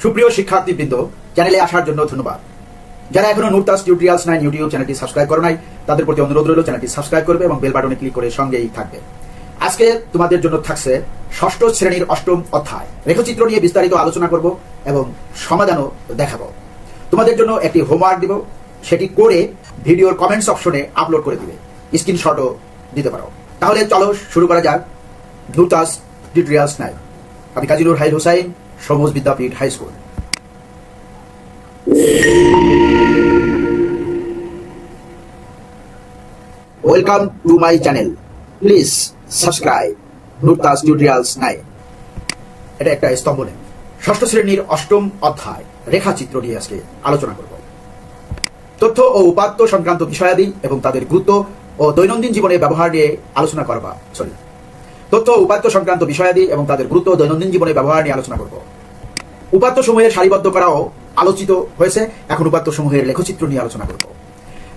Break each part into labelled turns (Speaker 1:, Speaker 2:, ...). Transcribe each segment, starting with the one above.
Speaker 1: সুপ্রিয় শিক্ষার্থীবৃন্দ, চ্যানেলে আসার জন্য ধন্যবাদ। যারা এখনো নুরতাস টিউটোরিয়ালস 9 ইউটিউব চ্যানেলটি সাবস্ক্রাইব করো নাই, তাদের প্রতি অনুরোধ রইল চ্যানেলটি সাবস্ক্রাইব করবে এবং বেল বাটনে ক্লিক করে সঙ্গেই থাকবে। আজকে তোমাদের জন্য থাকছে ষষ্ঠ শ্রেণীর অষ্টম অধ্যায় রেখাচিত্র নিয়ে বিস্তারিত আলোচনা করব এবং সমাধানও দেখাবো। তোমাদের জন্য একটি হোমওয়ার্ক দিব, সেটি করে ভিডিওর কমেন্টস অপশনে আপলোড করে দিবে, স্ক্রিনশটও দিতে পারো। তাহলে চলো শুরু করা যাক নুরতাস টিউটোরিয়ালস 9। আমি Kazi Noor Hail Hussain, Samuj Vidyapith high school. Welcome to my channel, please subscribe Nurtas tutorials 9। এটা একটা স্তম্ভ নেই। ষষ্ঠ শ্রেণীর অষ্টম অধ্যায় রেখাচিত্র নিয়ে আজকে আলোচনা করব। তথ্য ও উপাত্ত সংক্রান্ত বিষয়াদি এবং তাদের গুরুত্ব ও দৈনন্দিন জীবনে ব্যবহার নিয়ে আলোচনা করবা। তথ্য ও উপাত্ত সংক্রান্ত বিষয়াদি এবং তাদের গুরুত্ব ও দৈনন্দিন জীবনে ব্যবহার নিয়ে আলোচনা করব। উপাত্ত সমূহের সারিবদ্ধ করাও আলোচিত হয়েছে। এখন উপাত্ত সমূহের লেখচিত্র নিয়ে আলোচনা করব।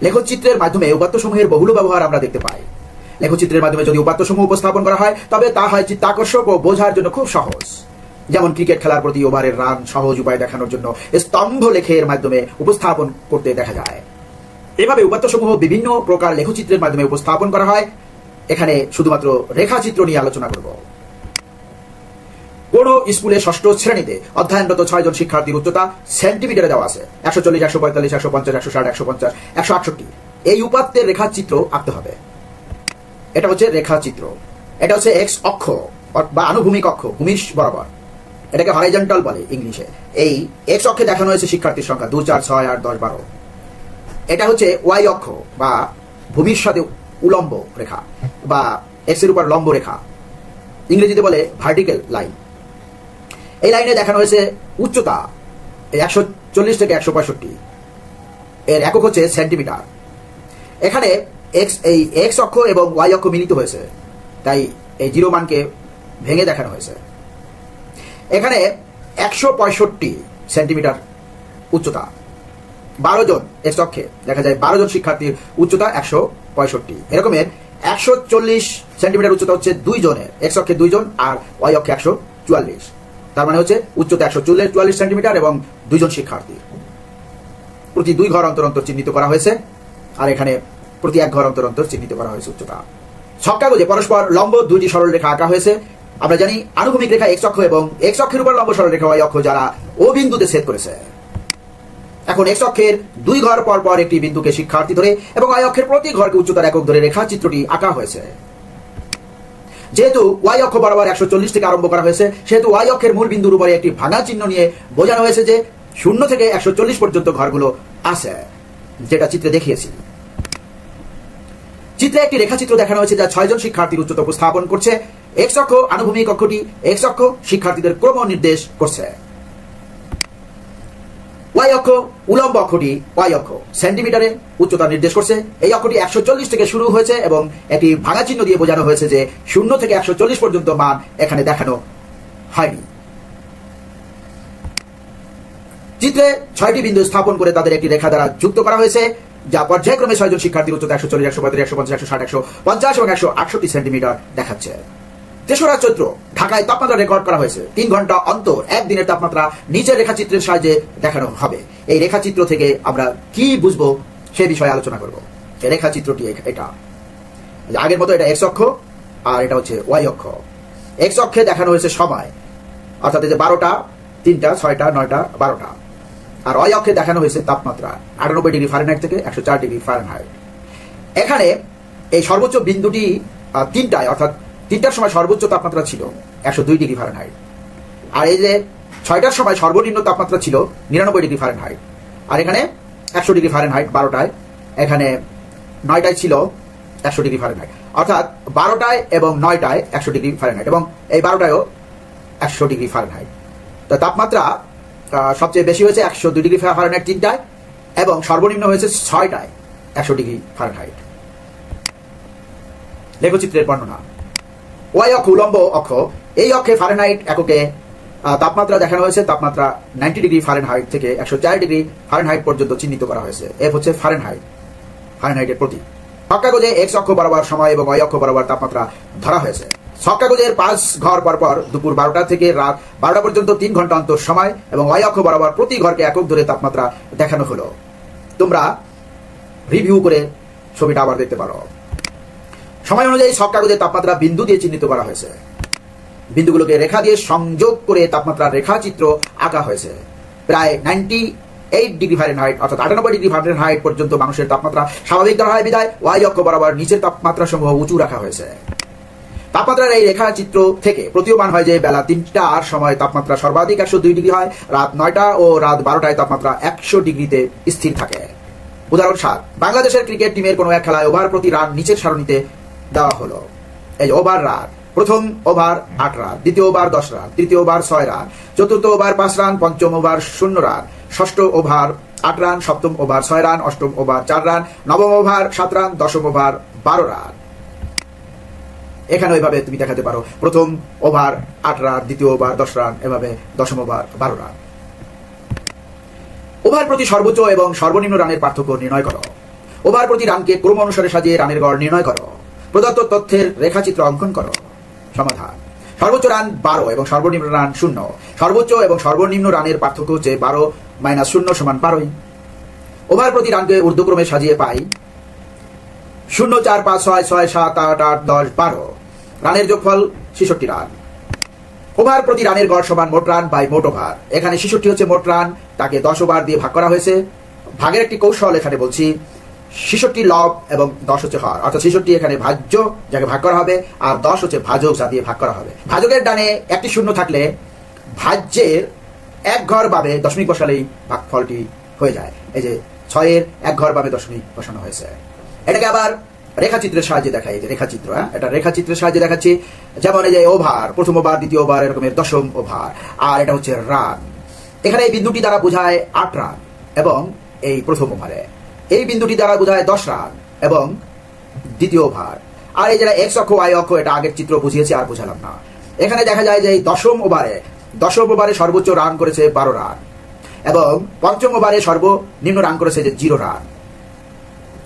Speaker 1: লেখচিত্রের মাধ্যমে উপাত্ত সমূহের বহুল ব্যবহার আমরা দেখতে পাই। লেখচিত্রের মাধ্যমে যদি উপাত্ত সমূহ উপস্থাপন করা হয় তবে তা হয় চিত্তাকর্ষক ও বোঝার জন্য খুব সহজ। যেমন ক্রিকেট খেলার প্রতি ওভারের রান সহজ উপায় দেখানোর জন্য স্তম্ভ লেখের মাধ্যমে উপস্থাপন করতে দেখা যায়। এভাবে উপাত্ত সমূহ বিভিন্ন প্রকার লেখচিত্রের মাধ্যমে উপস্থাপন করা হয়। এখানে শুধুমাত্র রেখাচিত্র নিয়ে আলোচনা করব। কোন স্কুলে ষষ্ঠ শ্রেণীতে অধ্যয়নরত 6 জন শিক্ষার্থীর উচ্চতা সেন্টিমিটারে দেওয়া আছে 140, 145, 150, 160, 150, 168। এই উপাত্তের রেখাচিত্র আঁকতে হবে। এটা হচ্ছে রেখাচিত্র। এটা হচ্ছে এক্স অক্ষ বা আনুভূমিক অক্ষ, ভূমির বরাবর। এটাকে হরাইজন্টাল বলে ইংলিশে। এই এক্স অক্ষে দেখানো হয়েছে শিক্ষার্থীর সংখ্যা 2, 4, 6, 8, 10, 12। এটা হচ্ছে ওয়াই অক্ষ বা ভূমির সাথে উলম্ব রেখা বা এক্স এর উপর লম্ব রেখা, ইংরেজিতে বলে ভার্টিক্যাল লাইন। এই লাইনে দেখানো হয়েছে উচ্চতা 140 থেকে 165। এর একক হচ্ছে সেন্টিমিটার। এখানে এই এক্স অক্ষ এবং ওয়াই অক্ষ মিলিত হয়েছে, তাই এই জিরো মানকে ভেঙে দেখানো হয়েছে। এখানে 165 সেন্টিমিটার উচ্চতা। 12 জন এক্স অক্ষে দেখা যায় 12 জন শিক্ষার্থীর উচ্চতা 165। এরকমের 140 সেন্টিমিটার উচ্চতা হচ্ছে 2 জনের, এক্স অক্ষে 2 জন আর ওয়াই অক্ষে 144। তার মানে হচ্ছে উচ্চতা 144 সেন্টিমিটার এবং 2 জন শিক্ষার্থী। প্রতি 2 ঘর অন্তর অন্তর চিহ্নিত করা হয়েছে, আর এখানে প্রতি 1 ঘর অন্তর অন্তর চিহ্নিত করা হয়েছে উচ্চতা। ছক্কাগজে পরস্পর লম্ব 2টি সরল রেখা আঁকা হয়েছে। আমরা জানি আনুভূমিক রেখা এক্স অক্ষ এবং এক্স অক্ষের উপর লম্ব সরল রেখা ওয়াই অক্ষ, যারা ও বিন্দুতে ছেদ করেছে। এখন এক্স অক্ষের 2 ঘর পর পর একটি বিন্দুকে শিক্ষার্থী ধরে এবং ওয়াই অক্ষের প্রতি ঘরকে উচ্চতার একক ধরে রেখাচিত্রটি আঁকা হয়েছে। যেহেতু ওয়াই অক্ষ বরাবর 140 থেকে আরম্ভ করা হয়েছে, সেহেতু ওয়াই অক্ষের মূল বিন্দুর উপরে একটি ভাঙা চিহ্ন নিয়ে বোঝানো হয়েছে যে 0 থেকে 140 পর্যন্ত ঘরগুলো আছে, যেটা চিত্রে দেখিয়েছি। চিত্রে একটি রেখাচিত্র দেখানো হয়েছে যা 6 জন শিক্ষার্থীর উচ্চতা উপস্থাপন করছে। এক্স অক্ষ আনুভূমিক অক্ষটি এক্স অক্ষ শিক্ষার্থীদের ক্রম নির্দেশ করছে। ওয়াই অক্ষ উলম্ব অক্ষটি ওয়াই অক্ষ সেন্টিমিটারে উচ্চতা নির্দেশ করছে। এই অক্ষটি 140 থেকে শুরু হয়েছে এবং একটি ভাঙা চিহ্ন দিয়ে বোঝানো হয়েছে যে 0 থেকে 140 পর্যন্ত মান এখানে দেখানো হয়নি। চিত্রে 6টি বিন্দু স্থাপন করে তাদের একটি রেখা দ্বারা যুক্ত করা হয়েছে, যা পর্যায়ক্রমে 6 জন শিক্ষার্থীর উচ্চতা 140, 145, 150, 160, 150 এবং 168 সেন্টিমিটার দেখাচ্ছে। 3রা চৈত্র ঢাকায় তাপমাত্রা রেকর্ড করা হয়েছে। 3 ঘন্টা অন্তর একদিনের তাপমাত্রা নিচের রেখাচিত্রের সাহায্যে দেখানো হবে। এই রেখাচিত্র থেকে আমরা কি বুঝবো সে বিষয়ে আলোচনা করব। এই রেখাচিত্রটি এটা আগের মতো, এটা এক্স অক্ষ আর এটা হচ্ছে ওয়াই অক্ষ। এক্স অক্ষে দেখানো হয়েছে সময়, অর্থাৎ এই যে 12টা, 3টা, 6টা, 9টা, 12টা। আর ওয়াই অক্ষে দেখানো হয়েছে তাপমাত্রা 98 ডিগ্রি ফারেনহাইট থেকে 104 ডিগ্রি ফারেনহাইট। এখানে এই সর্বোচ্চ বিন্দুটি 3টায়, অর্থাৎ 3টার সময় সর্বোচ্চ তাপমাত্রা ছিল 102 ডিগ্রি ফারেনহাইট। আর এই যে 6টার সময় সর্বনিম্ন তাপমাত্রা ছিল 99 ডিগ্রি ফারেনহাইট। আর এখানে 100 ডিগ্রি ফারেনহাইট 12টায়। এখানে 9টায় ছিল 100 ডিগ্রি ফারেনহাইট, অর্থাৎ 12টায় এবং 9টায় 100 ডিগ্রি ফারেনহাইট এবং এই 12টায়ও 100 ডিগ্রি ফারেনহাইট। তো তাপমাত্রা সবচেয়ে বেশি হয়েছে 102 ডিগ্রি ফারেনহাইট 3টায় এবং সর্বনিম্ন হয়েছে 6টায় 100 ডিগ্রি ফারেনহাইট। লেখচিত্রের বর্ণনা। ওয়াই অক্ষ উলম্ব অক্ষ। এই অক্ষে ফারেনহাইট এককে তাপমাত্রা দেখানো হয়েছে। তাপমাত্রা 90 ডিগ্রি ফারেনহাইট থেকে 104 ডিগ্রি ফারেনহাইট পর্যন্ত চিহ্নিত করা হয়েছে। এফ হচ্ছে ফারেনহাইট, ফারেনহাইটের প্রতীক। ছক্কাগজে এক্স অক্ষ বরাবর সময় এবং ওয়াই অক্ষ বরাবর তাপমাত্রা ধরা হয়েছে। ছক কাগজের 5 ঘর পরপর দুপুর 12টা থেকে রাত 12টা পর্যন্ত 3 ঘন্টা অন্তর সময় এবং ওয়াই অক্ষ বরাবর প্রতি ঘরকে একক ধরে তাপমাত্রা দেখানো হলো। তোমরা রিভিউ করে ছবিটা আবার দেখতে পারো। সময় অনুযায়ী ছক কাগজের তাপমাত্রা বিন্দু দিয়ে চিহ্নিত করা হয়েছে। বিন্দুগুলোকে রেখা দিয়ে সংযোগ করে তাপমাত্রার রেখাচিত্র আঁকা হয়েছে। প্রায় 98 ডিগ্রি ফারেনহাইট অর্থাৎ 98 ডিগ্রি ফারেনহাইট পর্যন্ত মানুষের তাপমাত্রা স্বাভাবিক ধরা হয় বিধায় ওয়াই অক্ষ বরাবর নিচের তাপমাত্রা সমূহ উঁচু রাখা হয়েছে। তাপমাত্রার এই রেখাচিত্র থেকে প্রতীয়মান হয় যে বেলা 3টার সময় তাপমাত্রা সর্বাধিক 102 ডিগ্রি হয়, রাত 9টা ও রাত 12টায় তাপমাত্রা 100 ডিগ্রিতে স্থির থাকে। উদাহরণ 7, বাংলাদেশের ক্রিকেট টিমের কোনো এক খেলায় ওভার প্রতি রান নিচের সারণীতে দেওয়া হলো। এই ওভার রান: প্রথম ওভার 8 রান, দ্বিতীয় ওভার 10 রান, তৃতীয় ওভার 6 রান, চতুর্থ ওভার 5 রান, পঞ্চম ওভার 0 রান, ষষ্ঠ ওভার 8 রান, সপ্তম ওভার 6 রান, অষ্টম ওভার 4 রান, নবম ওভার 7 রান, দশম ওভার 12 রান। এখানে ওইভাবে তুমি দেখাতে পারো প্রথম ওভার 8 রান, দ্বিতীয় ওভার 10 রান, এভাবে দশম ওভার 12 রান। ওভার প্রতি সর্বোচ্চ এবং সর্বনিম্ন রানের পার্থক্য নির্ণয় করো। ওভার প্রতি রানকে ক্রম অনুসারে সাজিয়ে রানের গড় নির্ণয় করো। প্রদত্ত তথ্যের রেখাচিত্র অঙ্কন করো। সমাধান: সর্বোচ্চ রান 12 এবং সর্বনিম্ন রান 0। সর্বোচ্চ এবং সর্বনিম্ন রানের পার্থক্য হচ্ছে 12 - 0 = 12। ওভার প্রতি রানকে ঊর্ধ্বক্রমে সাজিয়ে পাই 0, 4, 5, 6, 6, 7, 8, 8, 10, 12। রানের যোগফল 66 রান। ওভার প্রতি রানের গড় সমান মোট রান বাই মোট ওভার। এখানে 66 হচ্ছে মোট রান, তাকে 10 ওভার দিয়ে ভাগ করা হয়েছে। ভাগের একটি কৌশল এখানে বলছি। 66 লব এবং 10 হচ্ছে হর, অর্থাৎ 66 এখানে ভাজ্য যাকে ভাগ করা হবে, আর 10 হচ্ছে ভাজক যা দিয়ে ভাগ করা হবে। ভাজকের ডানে একটি শূন্য থাকলে ভাজ্যের 1 ঘর বাবে দশমিক বসালেই ভাগফলটি হয়ে যায়। এই যে 6 এর 1 ঘর বাবে দশমিক বসানো হয়েছে। এটাকে আবার রেখাচিত্রের সাহায্যে দেখাই। এই যে রেখাচিত্র, এটা রেখাচিত্রের সাহায্যে দেখাচ্ছি। যেমন এই যে ওভার, প্রথম ওভার, দ্বিতীয় ওভার, এরকমের দশম ওভার, আর এটা হচ্ছে রান। এখানে এই বিন্দুটি দ্বারা বোঝায় 8 রান এবং এই প্রথম ওভারে, এই বিন্দুটি দ্বারা বোঝায় 10 রান এবং দ্বিতীয় ওভার। আর এই যারা এক্স অক্ষ ওয়াই অক্ষ, এটা আগের চিত্র বুঝিয়েছি আর বুঝালাম না। এখানে দেখা যায় যে এই দশম ওভারে সর্বোচ্চ রান করেছে 12 রান এবং পঞ্চম ওভারে সর্বনিম্ন রান করেছে যে 0 রান।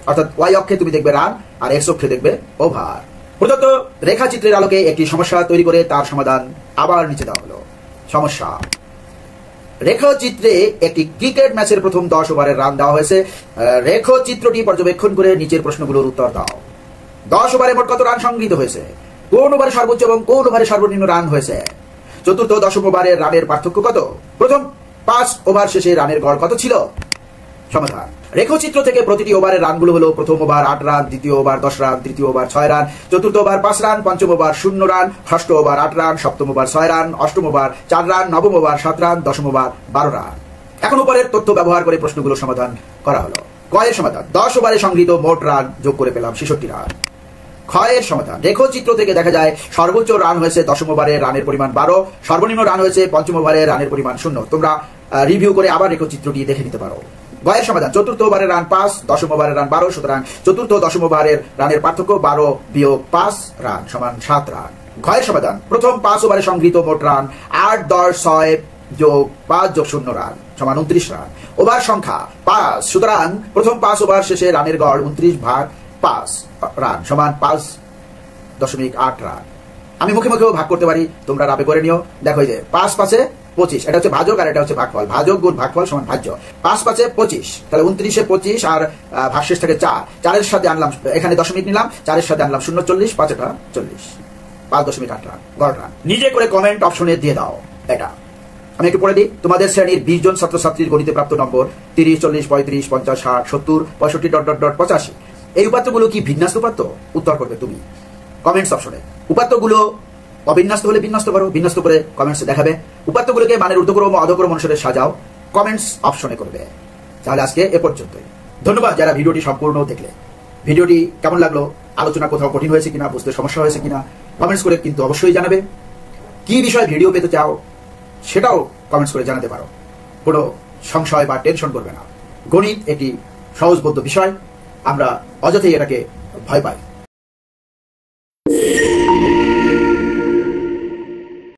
Speaker 1: অর্থাৎ ওয়াই অক্ষে তুমি দেখবে রান আর এক্স অক্ষে দেখবে ওভার। প্রদত্ত রেখাচিত্রের আলোকে একটি সমস্যা তৈরি করে তার সমাধান আবার নিচে দেওয়া হলো। সমস্যা: রেখাচিত্রে একটি ক্রিকেট ম্যাচের প্রথম 10 ওভারের রান দেওয়া হয়েছে। রেখাচিত্রটি পর্যবেক্ষণ করে নিচের প্রশ্নগুলোর উত্তর দাও। 10 ওভারে মোট কত রান সংগৃহীত হয়েছে? কোন ওভারে সর্বোচ্চ এবং কোন ওভারে সর্বনিম্ন রান হয়েছে? চতুর্থ দশম ওভারের রানের পার্থক্য কত? প্রথম 5 ওভার শেষে রানের গড় কত ছিল? সমাধান: রেখাচিত্র থেকে প্রতিটি ওভারের রানগুলো হলো প্রথম ওভার 8 রান, দ্বিতীয় ওভার 10 রান, তৃতীয় ওভার 6 রান, চতুর্থ ওভার 5 রান, পঞ্চম ওভার 0 রান, ষষ্ঠ ওভার 8 রান, সপ্তম ওভার 6 রান, অষ্টম ওভার 4 রান, নবম ওভার 7 রান, দশম ওভার 12 রান। এখন উপরের তথ্য ব্যবহার করে প্রশ্নগুলো সমাধান করা হলো। ক এর সমাধান: 10 ওভারে সংগৃহীত মোট রান যোগ করে পেলাম 66 রান। খ এর সমাধান: রেখাচিত্র থেকে দেখা যায় সর্বোচ্চ রান হয়েছে দশম ওভারে, রানের পরিমাণ 12, সর্বনিম্ন রান হয়েছে পঞ্চম ওভারে, রানের পরিমাণ 0। তোমরা রিভিউ করে আবার রেখাচিত্রটি দেখে নিতে পারো। গ এর সমাধান: চতুর্থ ওভারের রান 5, দশম ওভারের রান 12, সুতরাং চতুর্থ দশম ওভারের রানের পার্থক্য 12 বিয়োগ 5 রান সমান 7 রান। ঘ এর সমাধান: প্রথম 5 ওভারে সংগৃহীত মোট রান 8, 10, 6 যোগ 5 যোগ 0 রান সমান 29 রান। ওভার সংখ্যা 5, সুতরাং প্রথম 5 ওভার শেষে রানের গড় 29 ভাগ 5 রান সমান 5.8 রান। আমি মুখে মুখেও ভাগ করতে পারি, তোমরা রাবে করে নিও। দেখো এই যে 5 5 25, এটা হচ্ছে ভাজক আর এটা হচ্ছে ভাগফল। ভাজক গুণ ভাগফল সমান ভাজ্য। 5 5 25, তাহলে 29 এ 25 আর ভাগশেষ থেকে 4, 4 এর সাথে আনলাম এখানে দশমিক নিলাম, 4 এর সাথে আনলাম 0, 40, 5 এটা 40, 5.8 রান গড় রান। নিজে করে কমেন্ট অপশনে দিয়ে দাও। এটা আমি একটু পড়ে দিই। তোমাদের শ্রেণীর 20 জন ছাত্রছাত্রীর গণিতে প্রাপ্ত নম্বর 30, 40, 35, 50, 60, 70, 65, ... 85। এই উপাত্তগুলো কি বিন্যস্ত উপাত্ত? উত্তর করবে তুমি কমেন্টস অপশনে। উপাত্তগুলো অবিন্যস্ত হলে বিন্যস্ত করো, বিন্যস্ত করে কমেন্টসে দেখাবে। উপাত্তগুলোকে মানের ঊর্ধ্বক্রম ও অধক্রম অনুসারে সাজাও, কমেন্টস অপশনে করবে। তাহলে আজকে এ পর্যন্তই। ধন্যবাদ যারা ভিডিওটি সম্পূর্ণ দেখলে। ভিডিওটি কেমন লাগলো, আলোচনা কোথাও কঠিন হয়েছে কিনা, বুঝতে সমস্যা হয়েছে কিনা কমেন্টস করে কিন্তু অবশ্যই জানাবে। কি বিষয়ে ভিডিও পেতে চাও সেটাও কমেন্টস করে জানাতে পারো। কোনো সংশয় বা টেনশন করবে না। গণিত একটি সহজবোধ্য বিষয়, আমরা অযথাই এটাকে ভয় পাই।